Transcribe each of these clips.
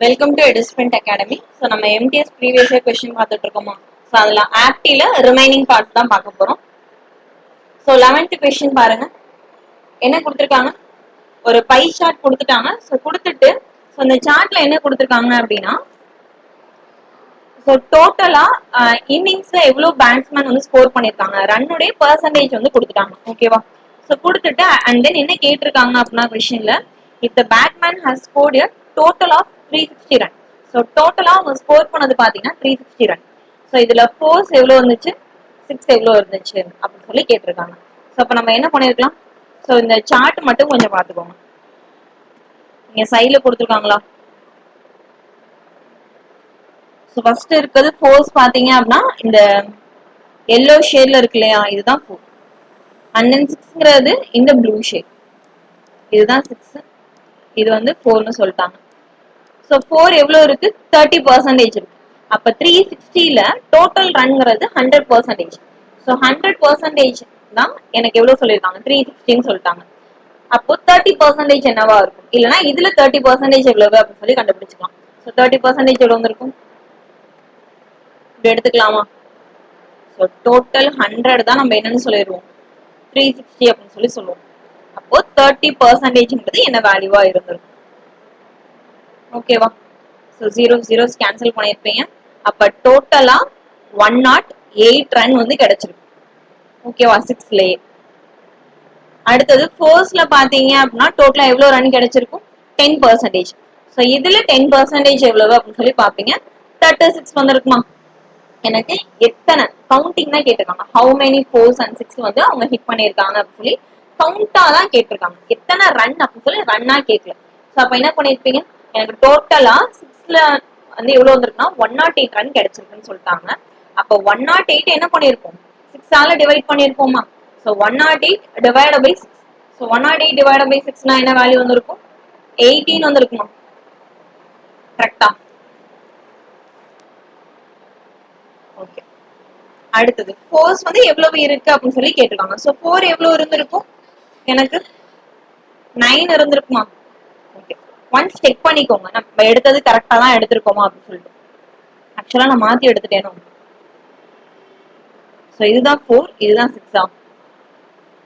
Welcome to எடிஸ்பிரிண்ட் academy. So நம்ம MTS previous year question பார்த்துட்டு இருக்கோமா? ஸோ அதில் ஆப்டியில் ரிமைனிங் பார்ட் தான் பார்க்க போகிறோம். ஸோ 11th கொஸ்டின் பாருங்க, என்ன கொடுத்துருக்காங்க? ஒரு பை சார்ட் கொடுத்துட்டாங்க. ஸோ கொடுத்துட்டு ஸோ இந்த சார்ட்ல என்ன கொடுத்துருக்காங்க அப்படின்னா, ஸோ டோட்டலா இன்னிங்ஸ்ல எவ்வளோ பேட்ஸ்மேன் வந்து ஸ்கோர் பண்ணியிருக்காங்க, ரன்னுடைய பெர்சன்டேஜ் வந்து கொடுத்துட்டாங்க. ஓகேவா? ஸோ கொடுத்துட்டு அண்ட் தென் என்ன கேட்டிருக்காங்க அப்படின்னா கொஸ்டின்ல, if the batsman has scored a total of 360 run. So டோட்டலா அவங்க ஸ்கோர் பண்ணது பாத்தீங்கன்னா 360 ரன். ஸோ இதுல ஃபோர்ஸ் எவ்வளோ இருந்துச்சு, 6 எவ்வளோ இருந்துச்சு அப்படின்னு சொல்லி கேட்டிருக்காங்க. ஸோ அப்போ நம்ம என்ன பண்ணிருக்கலாம்? ஸோ இந்த சார்ட் மட்டும் கொஞ்சம் பார்த்துக்கோங்க. நீங்க சைட்ல கொடுத்துருக்காங்களா? ஸோ ஃபர்ஸ்ட் இருக்கிறது ஃபோர்ஸ் பாத்தீங்க அப்படின்னா இந்த எல்லோ ஷேட்ல இருக்கு இல்லையா, இதுதான் ஃபோர். அண்ட் தென் 6ங்கிறது இந்த ப்ளூ ஷேட், இதுதான் 6. இது வந்து 4ன்னு சொல்லிட்டாங்க. ஸோ 4 எவ்வளோ இருக்கு? 30% இருக்கு. அப்ப 360ல டோட்டல் ரன்ங்கிறது 100%. ஸோ 100% தான் எனக்கு எவ்வளவு சொல்லியிருக்காங்க, 360ன்னு சொல்லிட்டாங்க. அப்போ 30% என்னவா இருக்கும்? இல்லைன்னா இதுல 30% எவ்வளவு அப்படின்னு சொல்லி கண்டுபிடிச்சிக்கலாம். ஸோ 30% எவ்வளவு இருக்கும் எடுத்துக்கலாமா? ஸோ டோட்டல் 100 தான் நம்ம என்னன்னு சொல்லிடுவோம், 360 அப்படின்னு சொல்லி சொல்லுவோம். அப்போ 30%ன்றது என்ன வேல்யூவா இருந்திருக்கும். ஓகேவா? ஸோ 0 0 கேன்சல் பண்ணியிருப்பீங்க. அப்ப டோட்டலா 108 ரன் வந்து கிடைச்சிருக்கு. ஓகேவா? 6லயே. அடுத்தது ஃபோர்ஸ்ல பாத்தீங்க அப்படின்னா டோட்டலா எவ்வளவு ரன் கிடைச்சிருக்கும், 10%. ஸோ இதுல 10% எவ்வளவு அப்படின்னு சொல்லி பாப்பீங்க. 36 வந்திருக்குமா? எனக்கு எத்தனை கவுண்டிங் தான் கேட்டிருக்காங்க. ஹவு மெனி ஃபோர்ஸ் அண்ட் 6 வந்து அவங்க ஹிட் பண்ணியிருக்காங்க அப்படின்னு சொல்லி கவுண்டா தான் கேட்டிருக்காங்க. எத்தனை ரன் அப்படின்னு சொல்லி ரன்னா கேட்கல. ஸோ அப்ப என்ன பண்ணிருப்பீங்க, எனக்கு டோட்டலா 6ல வந்து எவ்வளவு வந்திருக்குன்னா 108 ரன் கிடைச்சிருக்குன்னு சொல்லிட்டாங்க. அப்போ 108 என்ன பண்ணிருப்போம், 6ஆல டிவைட் பண்ணிருப்போமா? So 108 divide by 6. So 108 divide by 6னா என்ன வேல்யூ வந்திருக்கும், 18 வந்திருக்குமா? கரெக்டா? ஓகே. அடுத்தது ஃபோர்ஸ் வந்து எவ்வளவு இருக்கு அப்படின்னு சொல்லி கேட்டிருக்காங்க. ஸோ 4 எவ்வளவு இருந்திருக்கும், எனக்கு 9 இருந்திருக்குமா? ஓகே. ஒன்ஸ் செக் பண்ணிக்கோங்க நம்ம எடுத்தது கரெக்டா தான் எடுத்திருக்கோமா அப்படின்னு சொல்லிட்டு. ஆக்சுவலா நான் மாத்தி எடுத்துட்டேனோ. ஸோ இதுதான் 4, இதுதான் 6.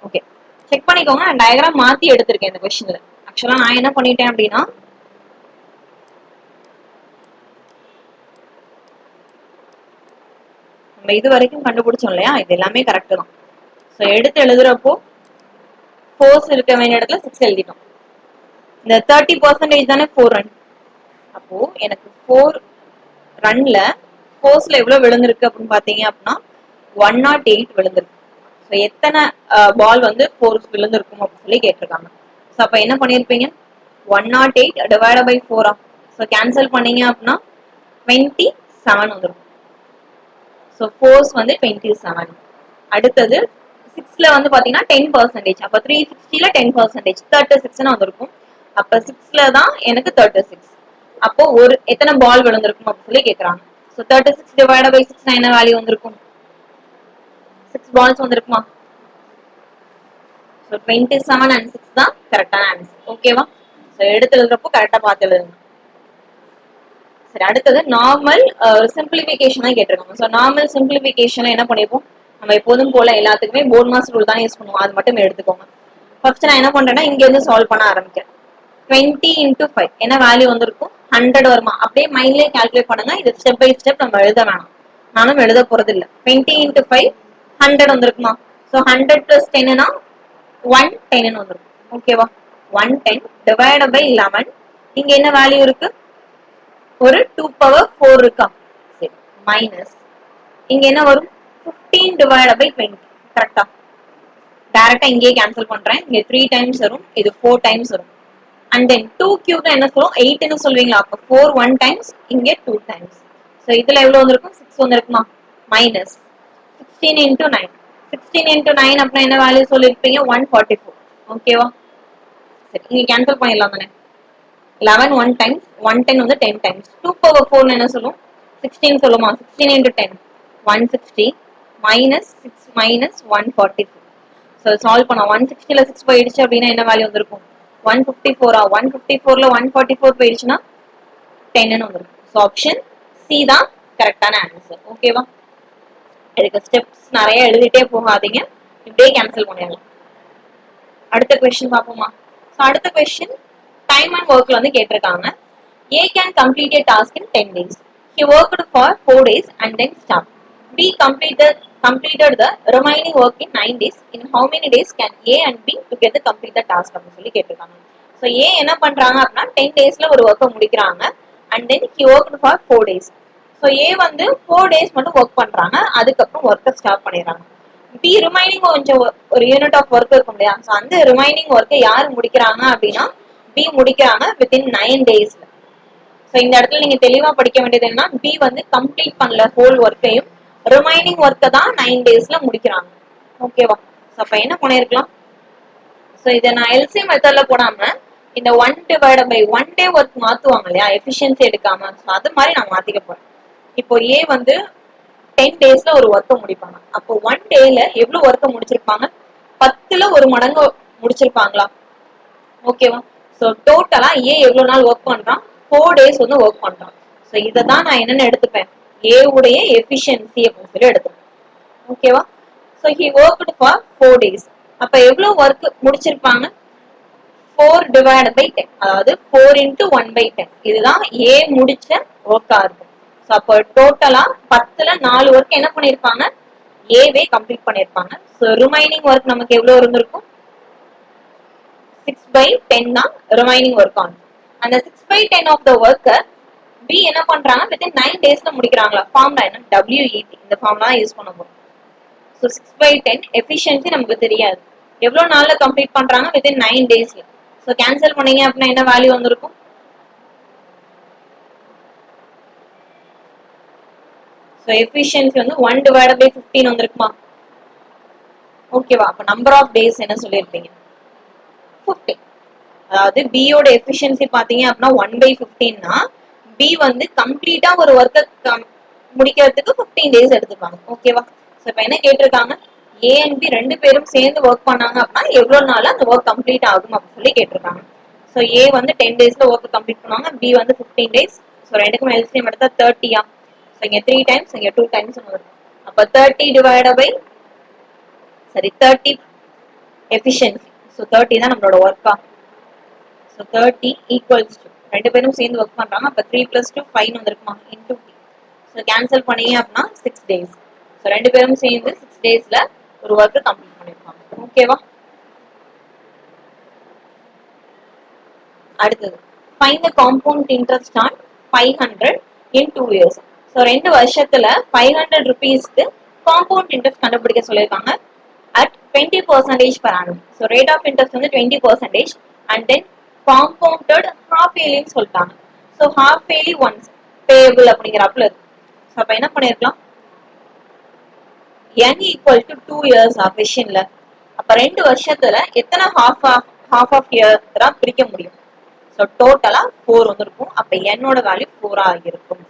ஓகே, செக் பண்ணிக்கோங்க. நான் டயக்ராம் மாத்தி எடுத்திருக்கேன் இந்த கொஸ்டின்ல. ஆக்சுவலா நான் என்ன பண்ணிட்டேன் அப்படின்னா, நம்ம இது வரைக்கும் கண்டுபிடிச்சோம் இல்லையா, இது எல்லாமே கரெக்ட் தான். ஸோ எடுத்து எழுதுறப்போ ஃபோர்ஸ் இருக்க வேண்டிய இடத்துல 6 எழுதிட்டோம். இந்த 30% தானே 4 ரன். அப்போ எனக்கு 4 ரன்ல ஃபோர்ஸ்ல எவ்வளவு விழுந்திருக்கு அப்படின்னு பாத்தீங்க அப்படின்னா 108 விழுந்திருக்கு. ஸோ எத்தனை பால் வந்து ஃபோர்ஸ் விழுந்திருக்கும் அப்படின்னு சொல்லி கேட்டிருக்காங்க. ஸோ அப்ப என்ன பண்ணிருப்பீங்க, 108 டிவைட் பை 4. ஸோ கேன்சல் பண்ணீங்க அப்படின்னா 27 வந்துடும். ஸோ ஃபோர்ஸ் வந்து 27. அடுத்தது 6ல வந்து பாத்தீங்கன்னா 10%. அப்ப 360ல 10% 36ன்னு வந்திருக்கும். அப்ப 6ல தான் எனக்கு 36. அப்போ ஒரு எத்தனை பால் விழுந்திருக்கும் அப்படின்னு சொல்லி கேக்குறாங்க. ஸோ 36 டிவைட் பை 6 என்ன வேல்யூ வந்திருக்கும், 6 பால்ஸ் வந்திருக்குமா? ஸோ 27 அண்ட் 6 தான் கரெக்டான ஆன்சர். ஓகேவா? ஸோ எடுத்து எழுதுறப்போ கரெக்டா பார்த்து எழுதுங்க. சரி, அடுத்தது நார்மல் சிம்பிளிஃபிகேஷன் தான் கேட்டிருக்காங்க. ஸோ நார்மல் சிம்பிளிஃபிகேஷன் என்ன பண்ணிருப்போம், நம்ம எப்போதும் போல எல்லாத்துக்குமே போர்ட் மாஸ் ரூல் தான் யூஸ் பண்ணுவோம். அது மட்டும் எடுத்துக்கோங்க. ஃபர்ஸ்ட் நான் என்ன பண்றேன்னா இங்க இருந்து சால்வ் பண்ண ஆரம்பிக்கிறேன். 20 into 5 என்ன வேல்யூ வந்திருக்கும், 100 வருமா? அப்படியே மைண்ட்லயே கால்குலேட் பண்ணுங்க. இது ஸ்டெப் பை ஸ்டெப் நம்ம எழுத வேணாம், நானும் எழுத போறது இல்ல. 20 into 5 100 வந்திருக்குமா? ஸோ 100 plus 10னா 110 வந்திருக்கும். ஓகேவா? 110 டிவைட் பை 11. இங்க என்ன வேல்யூ இருக்கு, ஒரு 2 power 4 இருக்கா? சரி, மைனஸ் இங்க என்ன வரும், 15 டிவைட் பை 20. கரெக்டா? டைரக்டா இங்கேயே கேன்சல் பண்றேன். இங்க 3 டைம்ஸ் வரும், இது 4 டைம்ஸ் வரும். அண்ட் தென் 2 கியூப் என்ன சொல்லுவோம், 8ன்னு சொல்வீங்களா? அப்ப 4 1 டைம்ஸ், இங்க 2 டைம்ஸ். சோ இதுல எவ்வளவு வந்திருக்கும், 6 வந்திருக்குமா? Minus 16 into 9. 16 into 9 அப்படின்னா என்ன வேல்யூ சொல்லிருப்பீங்க, 144. ஓகேவா? சரி, இங்க கேன்சல் பண்ணிடலாம் தானே. 11 1 டைம்ஸ், 110 வந்து 10 டைம்ஸ். 2 power 4 என்ன சொல்லும், 16 சொல்லுமா? 16 into 10 160 minus 6 minus 144. So solve பண்ண 160ல 6 போயிடுச்சு அப்படின்னா என்ன வேல்யூ வந்திருக்கும், 154. 154ல 144 போயிடுச்சுன்னா 10 வந்துரும். சோ ஆப்ஷன் சி தான் கரெக்டான ஆன்சர். ஓகேவா? இதுக்கு ஸ்டெப்ஸ் நிறைய எழுதிட்டே போகாதீங்க, இப்படியே கேன்சல் பண்ணிடலாம். அடுத்த கொஸ்டின் பாப்போமா? சோ அடுத்த கொஸ்டின் டைம் அண்ட் ஒர்க்ல வந்து கேட்டிருக்காங்க. A can complete a task in 10 days. He worked for 4 days and then stopped. B completed the remaining work in 9 days. In how many days can A and B together complete the task அப்படின்னு சொல்லி கேட்டிருக்காங்க. So A என்ன பண்றாங்க அப்படின்னா 10 daysல ஒரு ஒர்க்கை முடிக்கிறாங்க and then he worked for 4 days. So A வந்து 4 days மட்டும் ஒர்க் பண்றாங்க, அதுக்கப்புறம் ஒர்க்கை ஸ்டாப் பண்ணிடுறாங்க. பி ரிமைனிங் கொஞ்சம் ஒரு யூனிட் ஆஃப் ஒர்க் இருக்கும் இல்லையா, ஸோ அந்த ரிமைனிங் ஒர்க்கை யார் முடிக்கிறாங்க அப்படின்னா பி முடிக்கிறாங்க வித்தின் 9 daysல. ஸோ இந்த இடத்துல நீங்க தெளிவா படிக்க வேண்டியது என்னன்னா பி வந்து கம்ப்ளீட் பண்ணல ஹோல் ஒர்க்கையும், ரிமைனிங் ஒர்க்கை தான் 9 daysல முடிக்கிறாங்க. ஓகேவா? ஸோ அப்ப என்ன பண்ணிருக்கலாம், ஸோ இதை நான் எல்சி மெத்தட்ல போடாம இந்த 1/1 டே ஒர்க் மாத்துவாங்க இல்லையா எஃபிஷியன்சி எடுக்காம, ஸோ அது மாதிரி நான் மாத்திக்க போறேன். இப்போ ஏ வந்து 10 daysல ஒரு ஒர்க்கை முடிப்பாங்க, அப்போ 1 டேல எவ்வளவு ஒர்க்கை முடிச்சிருப்பாங்க, 10ல ஒரு மடங்கு முடிச்சிருப்பாங்களா? ஓகேவா? சோ டோட்டலா ஏ எவ்வளவு நாள் ஒர்க் பண்றான், 4 days வந்து ஒர்க் பண்றான். சோ இத தான் நான் என்னன்னு எடுத்துப்பேன், ஏ உடைய எஃபிஷியன்சி அப்படின்னு சொல்லி எடுத்துப்பேன். ஓகேவா? So he worked for 4 days. அப்ப எவ்வளவு ஒர்க் முடிச்சிருப்பாங்க, 4 divided by 10, அதாவது 4 into 1/10, இதுதான் ஏ முடிச்ச ஒர்க்கா இருக்கும். சோ அப்ப டோட்டலா 10ல 4 ஒர்க் என்ன பண்ணிருப்பாங்க, ஏவே கம்ப்ளீட் பண்ணிருப்பாங்க. சோ ரிமைனிங் ஒர்க் நமக்கு எவ்வளவு இருந்திருக்கும், 6/10 தான் ரிமைனிங் ஒர்க் ஆன். அந்த 6/10 ஆஃப் த ஒர்க்கை பி என்ன பண்றாங்க வித்தின் 9 daysல முடிக்கிறாங்களா? ஃபார்முலா என்ன, WET, இந்த ஃபார்முலா யூஸ் பண்ண போறோம். ஸோ 6/10 எஃபிஷியன்சி நமக்கு தெரியாது, எவ்வளவு நாள்ல கம்ப்ளீட் பண்றாங்க வித்தின் 9 daysல. ஸோ கேன்சல் பண்ணீங்க அப்படின்னா என்ன வேல்யூ வந்திருக்கும், ஸோ எஃபிஷியன்சி வந்து 1/15 வந்திருக்குமா? ஓகேவா? அப்ப நம்பர் ஆஃப் டேஸ் என்ன சொல்லியிருப்பீங்க, 15. அதாவது B யோட எஃபிஷியன்சி பாத்தீங்க அப்படின்னா 1/15னா B வந்து கம்ப்ளீட்டா ஒரு ஒர்க்கை முடிக்கிறதுக்கு 15 days எடுத்துப்பாங்க. ஓகேவா? சோ இப்ப என்ன கேட்டிருக்காங்க, A and B ரெண்டு பேரும் சேர்ந்து ஒர்க் பண்ணாங்க அப்படின்னா எவ்வளவு நாள் அந்த ஒர்க் கம்ப்ளீட் ஆகும் அப்படின்னு சொல்லி கேட்டிருக்காங்க. சோ A வந்து 10 daysல ஒர்க் கம்ப்ளீட் பண்ணுவாங்க, B வந்து 15 days. சோ ரெண்டுக்கும் எல்சிஎம் எடுத்தா 30யா? சோ இங்க 3 times, இங்க 2 times வரும். அப்ப 30 divided by 30 எஃபிஷியன்சி. சோ 30 தான் நம்மளோட ஒர்க்கா. So 30 equals to, ரெண்டு பேரும் சேர்ந்து ஒர்க் பண்றாங்க, அப்ப 3 plus 2 5 வந்திருக்குமா, into t. So கேன்சல் பண்ணீங்க அப்படின்னா 6 days. So ரெண்டு பேரும் சேர்ந்து 6 daysல ஒரு ஒர்க் கம்ப்ளீட் பண்ணிருப்பாங்க. ஓகேவா? அடுத்தது find the compound interest on 500 in 2 years. So 2 வருஷத்துல 500 rupeesக்கு காம்பவுண்ட் இன்ட்ரெஸ்ட் கண்டுபிடிக்க சொல்லியிருக்காங்க at 20% per annum. So rate of interest வந்து 20% and then compounded half yearly சொல்லிட்டாங்க. So half yearly once payable அப்படிங்கிறப்பல இருக்கு. So அப்ப என்ன பண்ணிருக்கலாம், n equal to 2 years கொஸ்டின்ல, அப்ப 2 வருஷத்துல எத்தனை half of year தான் பிரிக்க முடியும். So டோட்டலா 4 வந்திருக்கும், அப்ப n ஓட வேல்யூ 4 ஆகிருக்கும்.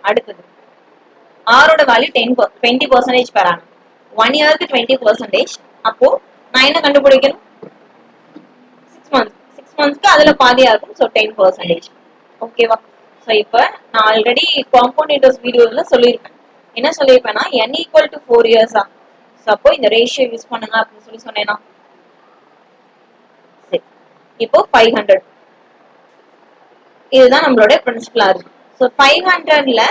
அடுத்தது r ஓட வேல்யூ 20% per annum, 1 இயருக்கு 20%. அப்போ நான் என்ன கண்டுபிடிக்கணும், 6 months, 6 monthsக்கு அதுல பாதியா இருக்கும். ஸோ 10%. ஓகேவா? ஸோ இப்போ நான் ஆல்ரெடி காம்பவுண்ட் இன்ட்ரெஸ்ட் வீடியோல சொல்லியிருப்பேன், என்ன சொல்லியிருப்பேன்னா n ஈக்குவல் டு 4 இயர்ஸா. ஸோ அப்போ இந்த ரேஷியோ யூஸ் பண்ணுங்க அப்படின்னு சொல்லி சொன்னேன்னா, சரி இப்போ 500 இதுதான் நம்மளோட பிரின்சிபலா இருக்கு. ஸோ 500ல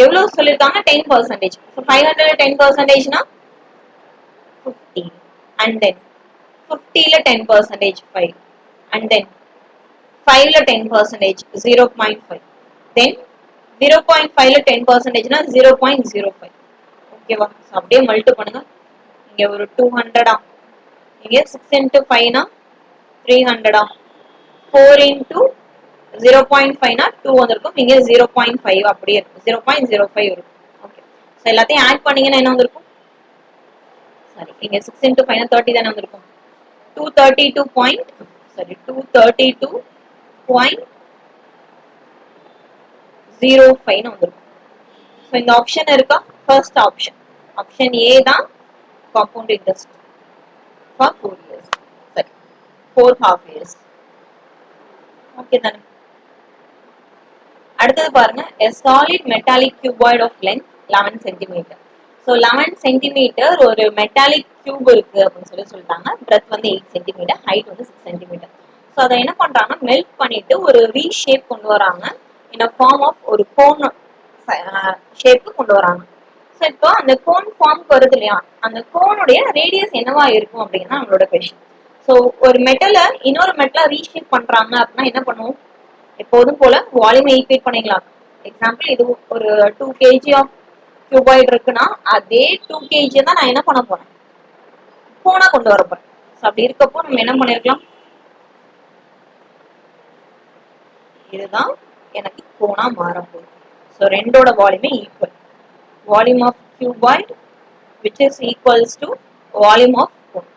எவ்வளவு சொல்லியிருக்காங்க, 10%. So 500 10%னா 50, and then 50ல 10% 5, and then 5ல 10% 0.5, then 0.5ல 10%னா 0.05. ஓகேவா? அப்படியே மல்டி பண்ணுங்க, இங்க ஒரு 200, இங்க 6 into 5னா 300, 4 into 0.5னா 2 வந்திருக்கும், இங்க 0.5 அப்படியே இருக்கும், 0.05 இருக்கும். ஓகே, ஸோ எல்லாத்தையும் ஆட் பண்ணீங்கன்னா என்ன வந்திருக்கும், சரி இங்க 6 into 5 30 தானே வந்திருக்கும், 232.05 வந்திருக்கும். ஸோ இந்த ஆப்ஷன் இருக்கா, ஃபர்ஸ்ட் ஆப்ஷன், ஆப்ஷன் ஏ தான் காம்பவுண்ட் இன்ட்ரெஸ்ட் ஃபார் 4 years. சரி 4 half years. ஓகே தானே? அடுத்தது பாருங்க, a solid metallic cuboid of length 11 centimeter. So 11 centimetre ஒரு மெட்டாலிக் கியூப் இருக்கு அப்படின்னு சொல்லிட்டாங்க. பிரெத் வந்து 8 சென்டிமீட்டர், ஹைட் வந்து 6 சென்டிமீட்டர். ஸோ அதை என்ன பண்றாங்கன்னா மெல்ட் பண்ணிட்டு ஒரு ரீஷேப் கொண்டு வராங்க. இன் ஃபார்ம் ஆஃப் ஒரு கோன் ஷேப்பு கொண்டு வராங்க. ஸோ இப்போ அந்த கோன் ஃபார்முக்கு வருது இல்லையா, அந்த கோனுடைய ரேடியஸ் என்னவா இருக்கும் அப்படின்னா நம்மளோட கொஸ்டின். ஸோ ஒரு மெட்டலை இன்னொரு மெட்டலா ரீஷேப் பண்றாங்க அப்படின்னா என்ன பண்ணுவோம், எப்போதும் போல வால்யூம் ஈக்குவேட் பண்ணிக்கலாம். எக்ஸாம்பிள் இது ஒரு 2 kg ஆஃப் கியூபாய்டு இருக்குன்னா அதே 2 kg தான் நான் என்ன பண்ண போறேன், கோனா கொண்டு வர போறேன். ஸோ அப்படி இருக்கப்போ நம்ம என்ன பண்ணிருக்கலாம், இதுதான் எனக்கு கோனா மாற போகுது. ஸோ ரெண்டோட வால்யூமே equal. Volume of cuboid which is equals to volume of cone.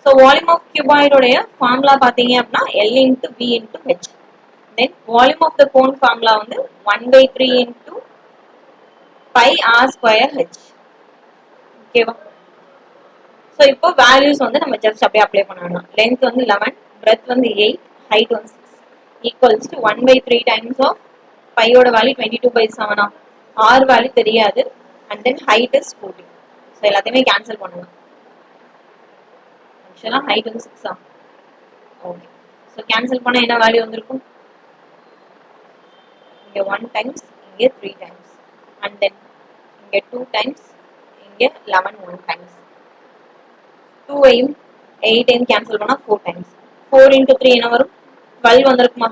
So volume of cuboid உடைய formula பாத்தீங்க அப்படின்னா L into V into H. Then volume of the cone formula வந்து 1/3 into pi r square H. ஓகேவா? So இப்போ values வந்து நம்ம just அப்படியே apply பண்ணலாம். லென்த் வந்து 11, பிரெத் வந்து 8, ஹைட் வந்து 6 ஈக்குவல்ஸ் டு 1/3 டைம்ஸ் ஆஃப் பையோட வேல்யூ 22/7. ஆர் வேல்யூ தெரியாது. And then height is 14. So எல்லாத்தையுமே கேன்சல் பண்ணணும். ஆக்சுவலா ஹைட் வந்து 6. ஓகே. ஸோ கேன்சல் பண்ண என்ன வேல்யூ வந்திருக்கும், இங்கே 1 டைம்ஸ், இங்கே 3 டைம்ஸ், அண்ட் தென் இங்கே 2 டைம்ஸ், இங்கே 11 1 டைம்ஸ். 2ஐயும் 8ஐயும் கேன்சல் பண்ணா 4 டைம்ஸ். 4 into 3 என்ன வரும், 12 வந்திருக்குமா.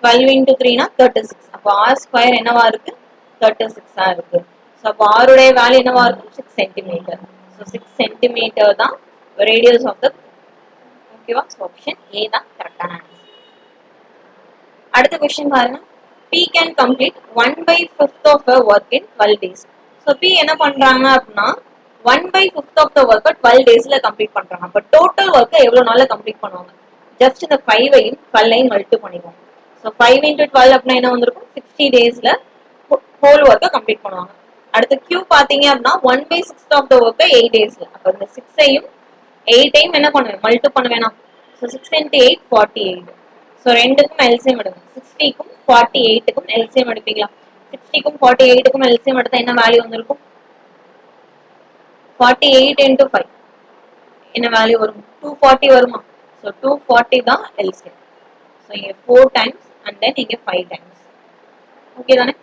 12 into 3 36. அப்போ ஆர் ஸ்கொயர் என்னவா இருக்கு, 36 இருக்கு. ஸோ அப்போ ஆருடைய வேல்யூ என்னவா இருக்கும், 6 சென்டிமீட்டர். ஸோ 6 சென்டிமீட்டர் தான் ரேடியஸ் ஆஃப் த. ஓகேவா? ஆப்ஷன் ஏ தான் கரெக்டான ஆன்சர். அடுத்த கொஸ்டின் பாருங்க, P can complete 1/5 of a work in 12 days. So P என்ன பண்றாங்க அப்படின்னா 1/5 of the work 12 daysல கம்ப்ளீட் பண்றாங்க. அப்போ டோட்டல் ஒர்க்கை எவ்வளவு நாள்ல கம்ப்ளீட் பண்ணுவாங்க, ஜஸ்ட் இந்த 5ஐயும் 12ஐயும் மல்டிப்ளை பண்ணிக்குவோம். ஸோ 5 into 12 அப்படின்னா என்ன வந்திருக்கும், 60 daysல ஹோல் ஒர்க்கை கம்ப்ளீட் பண்ணுவாங்க. அடுத்து Q பாத்தீங்க அப்படின்னா 1/6 of the work 8 daysல. அப்போ இந்த 6ஐயும் 8ஐயும் என்ன பண்ணுவேன், மல்டிப்ளை பண்ணுவேனா. So 6 into 8 48. ஸோ ரெண்டுக்கும் எல்சிஎம் எடுங்க. 60க்கும் 48க்கும் எல்சிஎம் எடுப்பீங்களா. 60க்கும் 48க்கும் எல்சிஎம் எடுத்தா என்ன வேல்யூ வந்திருக்கும், 48 into 5 என்ன வேல்யூ வரும், 240 வருமா. ஸோ 240 தான் எல்சிஎம். ஸோ இங்க 4 டைம்ஸ் அண்ட் தென் இங்க 5 டைம்ஸ். ஓகே தானே.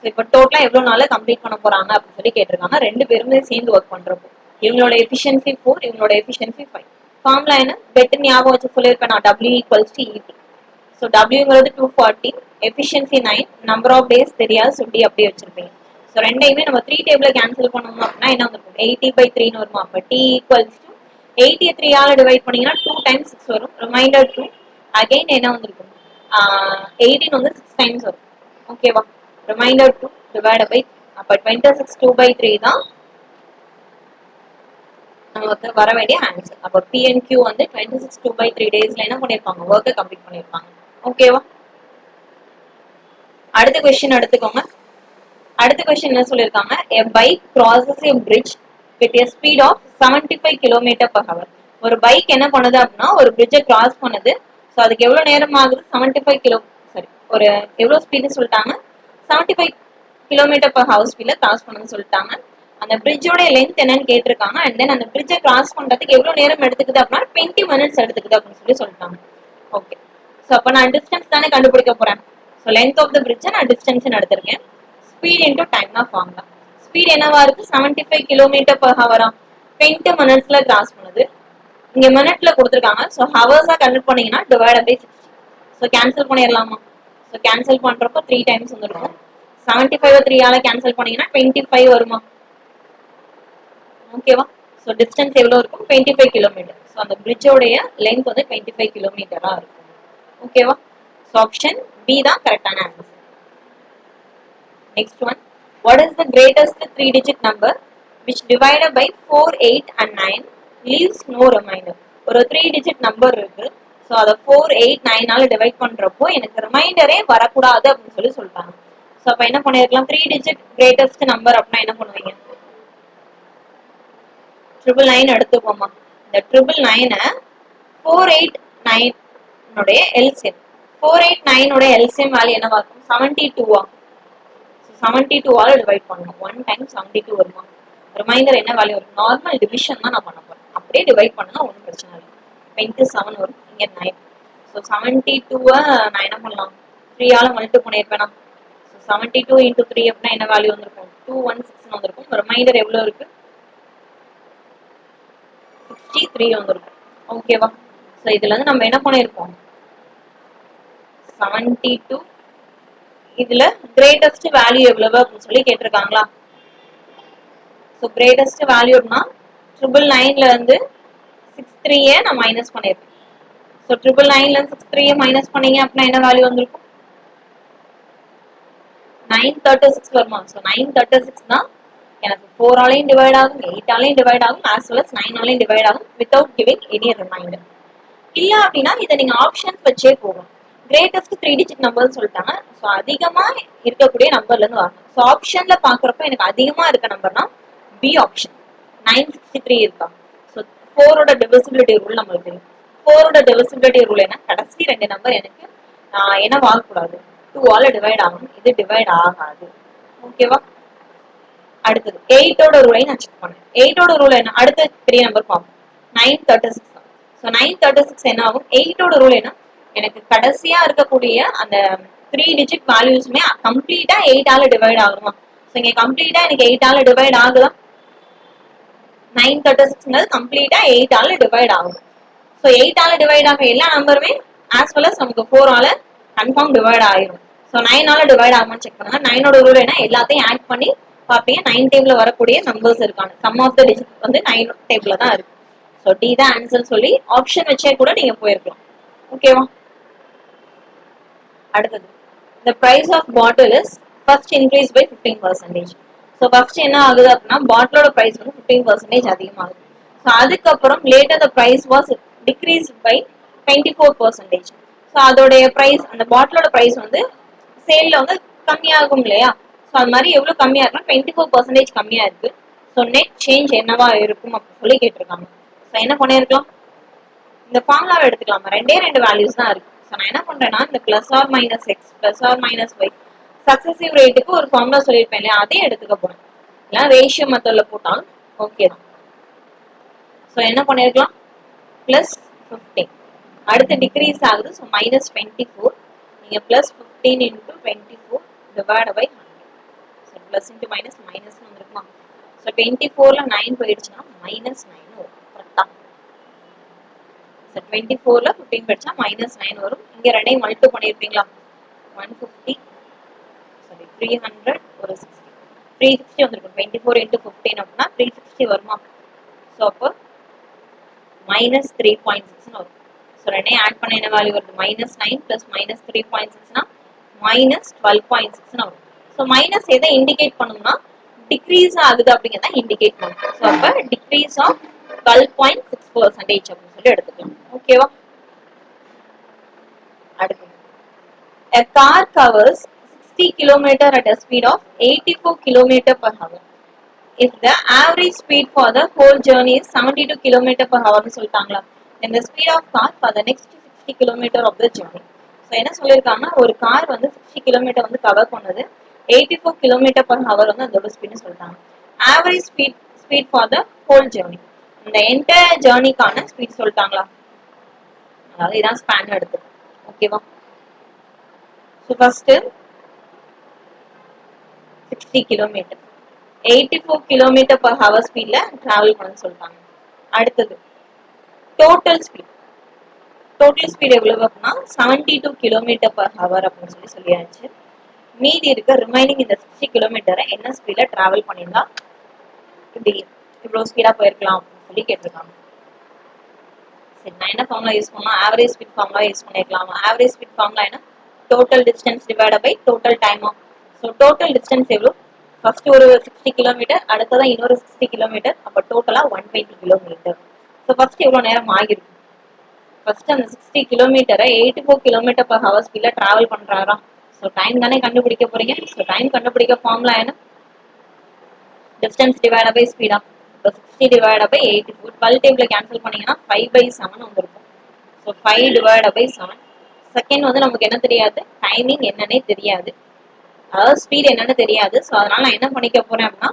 ஸோ இப்போ டோட்டலா எவ்வளவு நாள்ல கம்ப்ளீட் பண்ண போறாங்க அப்படின்னு சொல்லி கேட்டிருக்காங்க. ரெண்டு பேருமே சேர்ந்து ஒர்க் பண்றப்போ இவங்களோட எஃபிஷியன்சி 4, இவங்களோட எஃபிஷியன்சி 5. ஃபார்முலா என்ன, பெட் ஞாபகம் வச்சு சொல்லியிருப்பேன் நான், W equals to ET. So Wங்கிறது 240, எஃபிஷியன்சி 9, நம்பர் ஆஃப் டேஸ் தெரியாது, ஸோ D அப்படியே வச்சிருப்பீங்க. ஸோ ரெண்டையுமே நம்ம 3 டேபிள கேன்சல் பண்ணோம் அப்படின்னா என்ன வந்திருக்கும், 80/3 வருமா. அப்போ T equals to 80 3ஆல டிவைட் பண்ணீங்கன்னா 2 times 6 வரும். ரிமைண்டர் 2 அகைன் என்ன வந்திருக்கும், 18 வந்து 6 டைம்ஸ் வரும். ஓகேவா. ரிமைண்டர் 2 டிவைட் பை, அப்போ 26 2/3 தான் நமக்கு வர வேண்டிய ஆன்சர். அப்போ P and Q வந்து 26 2/3 டேஸ்ல என்ன பண்ணிருப்பாங்க, ஒர்க்கை கம்ப்ளீட் பண்ணிருப்பாங்க. ஓகேவா. அடுத்த கொஸ்டின் எடுத்துக்கோங்க. அடுத்த கொஸ்டின் என்ன சொல்லிருக்காங்க, a bike crosses a bridge with a speed of 75 km/h. ஒரு பைக் என்ன பண்ணுது அப்படின்னா ஒரு பிரிட்ஜை கிராஸ் பண்ணுது. ஸோ அதுக்கு எவ்வளவு நேரம் ஆகுது, 75 கிலோ, சரி ஒரு எவ்வளவு ஸ்பீடு சொல்லிட்டாங்க, 75 km/h ஸ்பீட்ல கிராஸ் பண்ணுன்னு சொல்லிட்டாங்க. அந்த பிரிட்ஜோட லென்த் என்னன்னு கேட்டிருக்காங்க. அண்ட் தென் அந்த பிரிட்ஜை கிராஸ் பண்றதுக்கு எவ்வளவு நேரம் எடுத்துக்குது அப்படின்னா 20 minutes எடுத்துக்குது அப்படின்னு சொல்லிட்டாங்க. ஓகே. ஸோ அப்போ நான் டிஸ்டன்ஸ் தானே கண்டுபிடிக்க போறேன். ஸோ லென்த் ஆஃப் த பிரிட்ஜை நான் டிஸ்டன்ஸ் எடுத்திருக்கேன். ஸ்பீட் இன்டூ டைம் தான் ஃபார்முலா. ஸ்பீட் என்னவா இருக்கு, 75 km/h. 20 minutesல கிராஸ் பண்ணுது. இங்க மினிட்ல கொடுத்துருக்காங்க. ஸோ ஹவர்ஸா கன்வெர்ட் பண்ணீங்கன்னா டிவைட் பை 60. ஸோ கேன்சல் பண்ணிடலாமா. ஸோ கேன்சல் பண்றப்போ 3 டைம்ஸ் வந்துருக்கும். 75 3ஆல கேன்சல் பண்ணீங்கன்னா 25 வருமா. ஓகேவா. ஸோ டிஸ்டன்ஸ் எவ்வளவு இருக்கும், 25 km. ஸோ அந்த பிரிட்ஜோடைய லென்த் வந்து 25 km இருக்கும். ஓகேவா. ஸோ ஆப்ஷன் பி தான் கரெக்டான answer. Next one, what is the greatest 3-digit number which divided by 4, 8 and 9 leaves no remainder? ஒரு 3-digit number இருக்கு. ஸோ அதை 4, 8, 9ஆல டிவைட் பண்றப்போ எனக்கு ரிமைண்டரே வரக்கூடாது அப்படின்னு சொல்லிட்டாங்க. ஸோ அப்போ என்ன பண்ணிருக்கலாம், 3-digit greatest number அப்படின்னா என்ன பண்ணுவீங்க, 999 எடுத்துக்கோமா. இந்த 999 4, 8, 9 உடைய எல்சிஎம் 489 உடைய எல்சிஎம் வேல்யூ என்னவா இருக்கும் 72 72 ஆல டிவைட் பண்ணணும் 1 டைம் 72 வருமா ரிமைண்டர் என்ன வேல்யூ வரும் நார்மல் டிவிஷன் தான் நான் பண்ண போறேன் அப்படியே டிவைட் பண்ணா ஒன்றும் பிரச்சனை இல்லை 27 வரும் இங்க 9 ஸோ 72 நான் என்ன பண்ணலாம் 3 ஆல மல்டிப்ளை பண்ணிருப்பேனா 72 into 3 அப்படின்னா என்ன வேல்யூ வந்திருக்கும் 216 வந்திருக்கும் ரிமைண்டர் எவ்வளவு இருக்கு 63 வந்திருக்கும் ஓகேவா ஸோ இதுல இருந்து நம்ம என்ன பண்ணிருக்கோம் 72 இதுல கிரேட்டஸ்ட் வேல்யூ எவ்வளவு அப்படின்னு சொல்லி கேட்டிருக்காங்களா ஸோ கிரேட்டஸ்ட் வேல்யூனா 999 இருந்து 63 நான் மைனஸ் பண்ணிருக்கேன் ஸோ 999 இருந்து 63 மைனஸ் பண்ணீங்க அப்படின்னா என்ன வேல்யூ வந்திருக்கும் 936 வருமா ஸோ 936 தான் எனக்கு 4 ஆலையும் டிவைட் ஆகும் 8 ஆலையும் டிவைட் ஆகும் ஆஸ் வெல் அஸ் 9 ஆலையும் டிவைட் ஆகும் வித்தவுட் கிவிங் எனி ரிமைண்டர் இல்ல அப்படின்னா இதை நீங்க ஆப்ஷன்ஸ் வச்சே போகணும் கிரேட்டஸ்ட் 3 டிஜிட் நம்பர்னு சொல்லிட்டாங்க ஸோ அதிகமா இருக்கக்கூடிய நம்பர்ல இருந்து வரணும் ஸோ ஆப்ஷன்ல பாக்குறப்ப எனக்கு அதிகமா இருக்க நம்பர்னா பி ஆப்ஷன் 963 இருக்கா ஸோ 4ஓட டிவிசிபிலிட்டி ரூல் நம்மளுக்கு தெரியும் 4ஓட டிவிசிபிலிட்டி ரூல் என்ன கடைசி ரெண்டு நம்பர் எனக்கு என்ன வாங்கக்கூடாது 2 ஆல டிவைட் ஆகணும் இது டிவைட் ஆகாது ஓகேவா அடுத்தது 8ஓட ரூலை நான் செக் பண்ணேன் 8ஓட ரூல் என்ன அடுத்த 3 நம்பர் பார்ப்போம் 936 ஸோ 936 என்ன ஆகும் 8ஓட ரூல் என்ன எனக்கு கடைசியா இருக்கக்கூடிய அந்த 3 டிஜிட் வேல்யூஸ்மே கம்ப்ளீட்டா 8 ஆல டிவைட் ஆகுமா ஸோ இங்க கம்ப்ளீட்டா எனக்கு 8 ஆல டிவைட் ஆகுதா 936 கம்ப்ளீட்டா 8 ஆல டிவைட் ஆகும் ஸோ 8 ஆல டிவைட் ஆக எல்லா நம்பருமே ஆஸ் வெல் அஸ் நமக்கு 4 ஆல கன்ஃபார்ம் டிவைட் ஆயிரும் ஸோ 9 ஆல டிவைட் ஆகுமான்னு செக் பண்ணுங்க 9ஓட ரூல் என்ன எல்லாத்தையும் ஆட் பண்ணி பார்ப்பீங்க 9 டேபிள்ல வரக்கூடிய நம்பர்ஸ் இருக்காங்க சம் ஆஃப் த டிஜிட் வந்து 9 டேபிள்ல தான் இருக்கு ஸோ டி தான் ஆன்சர் சொல்லி ஆப்ஷன் வச்சே கூட நீங்க போயிருக்கலாம் ஓகேவா அடுத்தது the price of bottle is first increased by 15%. So first என்ன ஆகுது அப்படின்னா பாட்டிலோட பிரைஸ் வந்து 15% அதிகமாகுது ஸோ அதுக்கப்புறம் later the price was decrease by 24%. So அதோடைய பிரைஸ் அந்த பாட்டிலோட பிரைஸ் வந்து சேல்ல வந்து கம்மியாகும் இல்லையா ஸோ அது மாதிரி எவ்வளவு கம்மியா இருக்குன்னா 24% கம்மியா இருக்கு ஸோ நெட் சேஞ்ச் என்னவா இருக்கும் அப்படின்னு சொல்லி கேட்டிருக்காங்க ஸோ என்ன பண்ணிருக்கலாம் இந்த ஃபார்முலாவை எடுத்துக்கலாமா ரெண்டு வேல்யூஸ் தான் இருக்கு ஸோ நான் என்ன பண்றேன்னா இந்த plus or minus X plus or minus Y successive ரேட்டுக்கு ஒரு ஃபார்முலா சொல்லியிருப்பேன் இல்லையா அதே எடுத்துக்க போறேன் இல்லை ரேஷியோ மெத்தட்ல போட்டாலும் ஓகே தான் ஸோ என்ன பண்ணிருக்கலாம் பிளஸ் 15 அடுத்து டிக்ரீஸ் ஆகுது ஸோ மைனஸ் 24 நீங்க plus 15 into 24 divide by 100 so plus into minus minus வந்துருக்குமா ஸோ 24ல 9 போயிடுச்சுன்னா மைனஸ் 9 வரும் கரெக்டா 24ல 15 படிச்சா மைனஸ் 9 வரும் இங்க ரெண்டையும் மல்டிப்ளை பண்ணிருப்பீங்களா 150 சாரி 300 ஒரு 60 360 வந்திருக்கும் 24 into 15 அப்படின்னா 360 வருமா ஸோ அப்போ மைனஸ் 3.6 வரும் ஸோ ரெண்டையும் ஆட் பண்ண என்ன வேல்யூ வருது மைனஸ் 9 பிளஸ் மைனஸ் 3.6னா மைனஸ் 12.6 வரும் ஸோ மைனஸ் எதை இண்டிகேட் பண்ணும்னா டிக்ரீஸ் ஆகுது அப்படிங்கிறத இண்டிகேட் பண்ணும் ஸோ அப்போ டிக்ரீஸ் ஆஃப் 12.6% அப்படின்னு சொல்லி எடுத்துக்கலாம் ஓகேவா அடுத்து a car covers 60 km at a speed of 84 km per hour if the average speed for the whole journey is 72 km per hour னு சொல்லிட்டாங்களா then the speed of car for the next 60 km of the journey so என்ன சொல்லியிருக்காங்கன்னா ஒரு car வந்து 60 kilometre வந்து cover பண்ணது 84 kilometre per hour வந்து அதோட ஸ்பீட்னு சொல்லிட்டாங்க average speed for the whole journey இந்த என்டையர் ஜேர்னிக்கான ஸ்பீட் சொல்லிட்டாங்களா அதாவது இதான் ஸ்பேன் எடுத்து ஓகேவா so first 60 kilometre 84 kilometre per hour ஸ்பீட்ல டிராவல் பண்ண சொல்லிட்டாங்க அடுத்தது டோட்டல் ஸ்பீட் எவ்வளவு அப்படின்னா 72 கிலோமீட்டர் பர் ஹவர் அப்படின்னு சொல்லி சொல்லியாச்சு மீதி இருக்க ரிமைனிங் இந்த 60 கிலோமீட்டரை என்ன ஸ்பீட்ல டிராவல் பண்ணியிருந்தா இப்படி இவ்வளவு ஸ்பீடா போயிருக்கலாம் அப்படின்னு சொல்லி கேட்டிருக்காங்க சரி நான் என்ன ஃபார்முலா யூஸ் பண்ணலாம் ஆவரேஜ் ஸ்பீட் ஃபார்முலா யூஸ் பண்ணிருக்கலாம் ஆவரேஜ் ஸ்பீட் ஃபார்முலா என்ன total distance divide by total time so total distance எவ்வளோ ஃபர்ஸ்ட் ஒரு 60 கிலோமீட்டர் அடுத்ததான் இன்னொரு 60 கிலோமீட்டர் அப்போ டோட்டலா 120 கிலோமீட்டர் ஸோ ஃபர்ஸ்ட் எவ்வளோ நேரம் ஆகிருக்கு ஃபர்ஸ்ட் அந்த 60 கிலோமீட்டரை 84 கிலோமீட்டர் பர் ஹவர் ஸ்பீட்ல டிராவல் பண்றாரா ஸோ டைம் தானே கண்டுபிடிக்க போறீங்க ஸோ டைம் கண்டுபிடிக்க ஃபார்முலா என்ன டிஸ்டன்ஸ் டிவைட் பை ஸ்பீடா இப்போ 60 டிவைட் பை 84 12 டேபிள் கேன்சல் பண்ணீங்கன்னா 5/7 வந்திருக்கும் ஸோ 5 டிவைட் பை 7 செகண்ட் வந்து நமக்கு என்ன தெரியாது, டைமிங் என்னன்னே தெரியாது, அதாவது ஸ்பீட் என்னன்னு தெரியாது. ஸோ அதனால நான் என்ன பண்ணிக்க போறேன் அப்படின்னா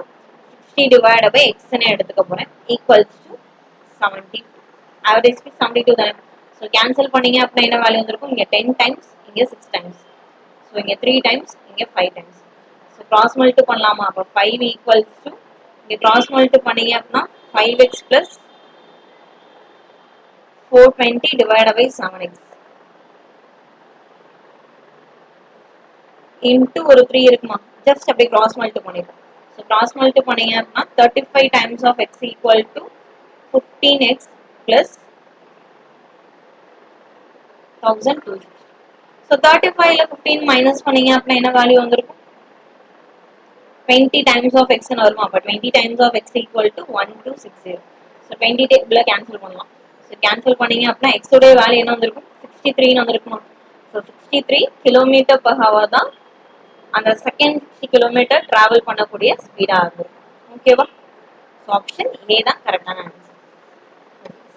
60 டிவைட் பை எக்ஸ்ன்னு எடுத்துக்க போறேன், ஈக்குவல்ஸ் டு 70. ஆவரேஜ் ஸ்பீட் 72 தானே. ஸோ கேன்சல் பண்ணீங்க அப்படின்னா என்ன வேல்யூ வந்திருக்கும், இங்கே 10 டைம்ஸ், இங்கே 6 டைம்ஸ், ஸோ இங்கே 3 டைம்ஸ், இங்கே 5 டைம்ஸ். ஸோ கிராஸ் மல்டிபிள் பண்ணலாமா, அப்போ 5 ஈக்குவல்ஸ் டு இங்கே கிராஸ் மல்டிபிள் பண்ணீங்க அப்படின்னா 5x plus 420 divide by 7x into ஒரு 3 இருக்குமா, ஜஸ்ட் அப்படியே கிராஸ் மல்டிபிள் பண்ணிடுறோம். ஸோ கிராஸ் மல்டிபிள் பண்ணீங்க அப்படின்னா 35 times of x equal to 15x plus 1200. So 35ல 15 மைனஸ் பண்ணீங்க அப்படின்னா என்ன வேல்யூ வந்திருக்கும், 20 டைம்ஸ் ஆஃப் x வருமா, அப்போ 20 times of x equal to 1260. So 20 டேபிள கேன்சல் பண்ணலாம். ஸோ கேன்சல் பண்ணீங்க அப்படின்னா x உடைய வேல்யூ என்ன வந்திருக்கும், 63 வந்திருக்குமா. ஸோ 63 கிலோமீட்டர் பர் ஹவர் தான் அந்த செகண்ட் 60 கிலோமீட்டர் டிராவல் பண்ணக்கூடிய ஸ்பீடா இருக்கும். ஓகேவா. ஸோ ஆப்ஷன் ஏ தான் கரெக்டான ஆன்சர்.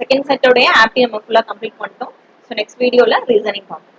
செகண்ட் செட்டோடைய ஆப்டி நம்ம ஃபுல்லாக கம்ப்ளீட் பண்ணிட்டோம். ஸோ நெக்ஸ்ட் வீடியோவில் ரீசனிங் பார்ப்போம்.